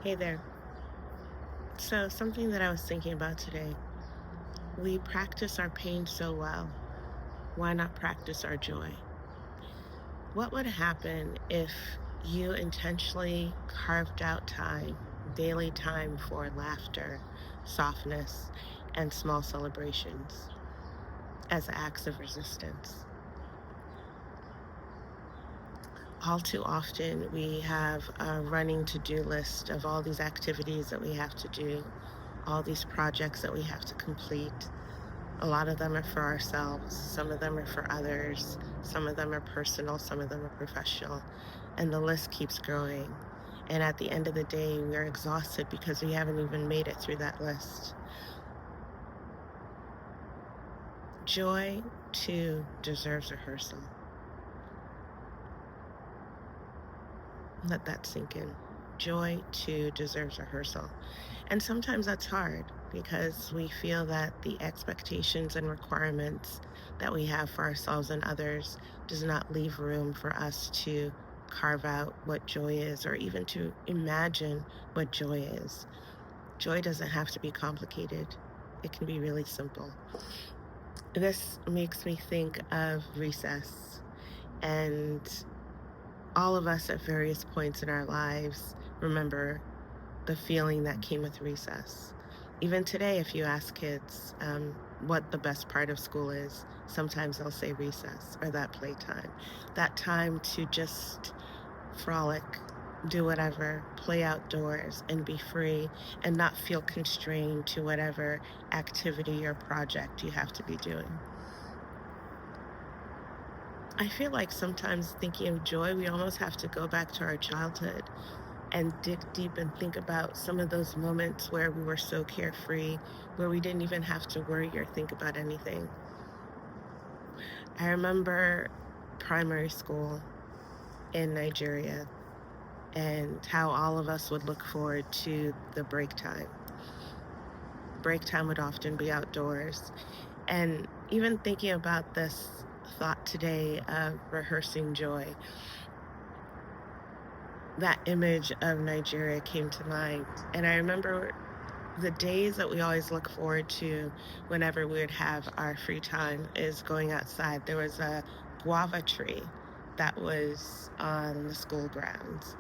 Hey there. So, something that I was thinking about today, we practice our pain so well. Why not practice our joy? What would happen if you intentionally carved out time, daily time for laughter, softness, and small celebrations as acts of resistance? All too often, we have a running to do list of all these activities that we have to do, all these projects that we have to complete. A lot of them are for ourselves, some of them are for others, some of them are personal, some of them are professional, and the list keeps growing. And at the end of the day, we are exhausted because we haven't even made it through that list. Joy, too, deserves rehearsal. Let that sink in. Joy, too, deserves rehearsal. And sometimes that's hard because we feel that the expectations and requirements that we have for ourselves and others does not leave room for us to carve out what joy is or even to imagine what joy is. Joy doesn't have to be complicated. It can be really simple. This makes me think of recess, and all of us at various points in our lives remember the feeling that came with recess. Even today, if you ask kids what the best part of school is, sometimes they'll say recess or that playtime, that time to just frolic, do whatever, play outdoors, and be free and not feel constrained to whatever activity or project you have to be doing. I feel like sometimes thinking of joy, we almost have to go back to our childhood and dig deep and think about some of those moments where we were so carefree, where we didn't even have to worry or think about anything. I remember primary school in Nigeria and how all of us would look forward to the break time. Break time would often be outdoors. And even thinking about this thought today of rehearsing joy, that image of Nigeria came to mind. And I remember the days that we always look forward to whenever we would have our free time is going outside. There was a guava tree that was on the school grounds.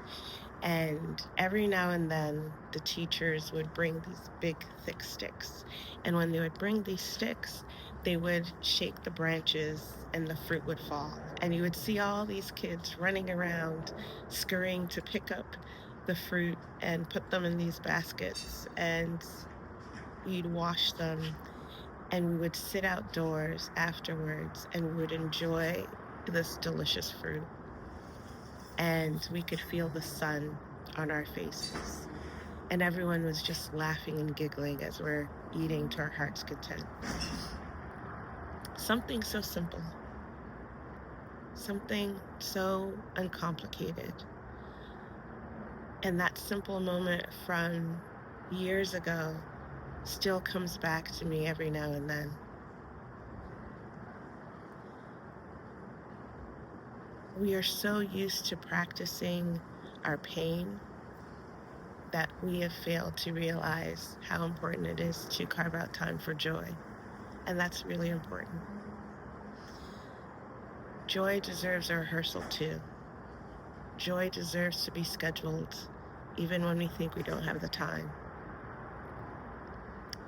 And every now and then, the teachers would bring these big, thick sticks. And when they would bring these sticks, they would shake the branches and the fruit would fall. And you would see all these kids running around, scurrying to pick up the fruit and put them in these baskets. And you'd wash them. And we would sit outdoors afterwards and we would enjoy this delicious fruit. And we could feel the sun on our faces. And everyone was just laughing and giggling as we're eating to our heart's content. Something so simple, something so uncomplicated. And that simple moment from years ago still comes back to me every now and then. We are so used to practicing our pain that we have failed to realize how important it is to carve out time for joy. And that's really important. Joy deserves a rehearsal too. Joy deserves to be scheduled even when we think we don't have the time.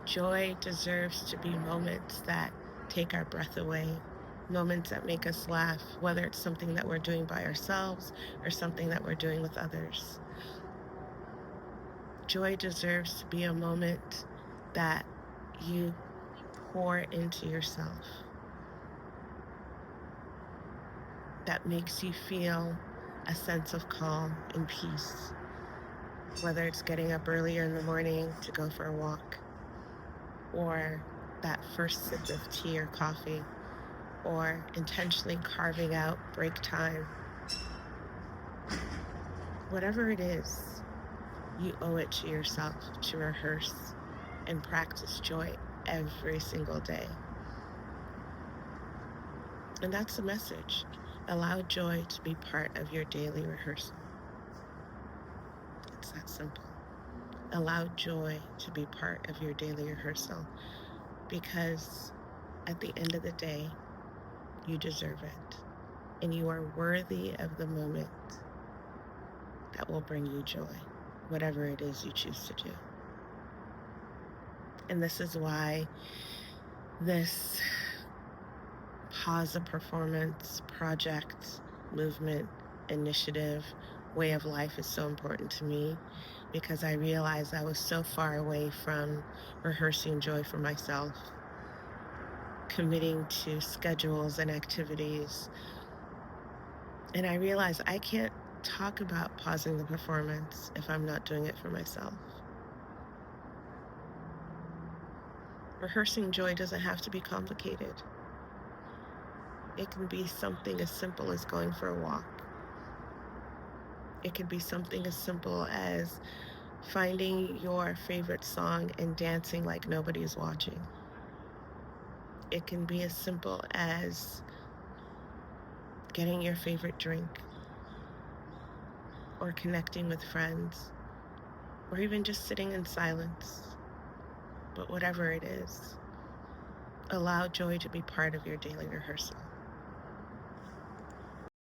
Joy deserves to be moments that take our breath away, moments that make us laugh, whether it's something that we're doing by ourselves or something that we're doing with others. Joy deserves to be a moment that you pour into yourself, that makes you feel a sense of calm and peace, whether it's getting up earlier in the morning to go for a walk, or that first sip of tea or coffee, or intentionally carving out break time. Whatever it is, you owe it to yourself to rehearse and practice joy every single day. And that's the message. Allow joy to be part of your daily rehearsal. It's that simple. Allow joy to be part of your daily rehearsal because at the end of the day, you deserve it and you are worthy of the moment that will bring you joy, whatever it is you choose to do. And this is why this pause a performance project, movement, initiative, way of life is so important to me because I realized I was so far away from rehearsing joy for myself, committing to schedules and activities. And I realized I can't talk about pausing the performance if I'm not doing it for myself. Rehearsing joy doesn't have to be complicated. It can be something as simple as going for a walk. It could be something as simple as finding your favorite song and dancing like nobody's watching. It can be as simple as getting your favorite drink or connecting with friends or even just sitting in silence. But whatever it is, allow joy to be part of your daily rehearsal.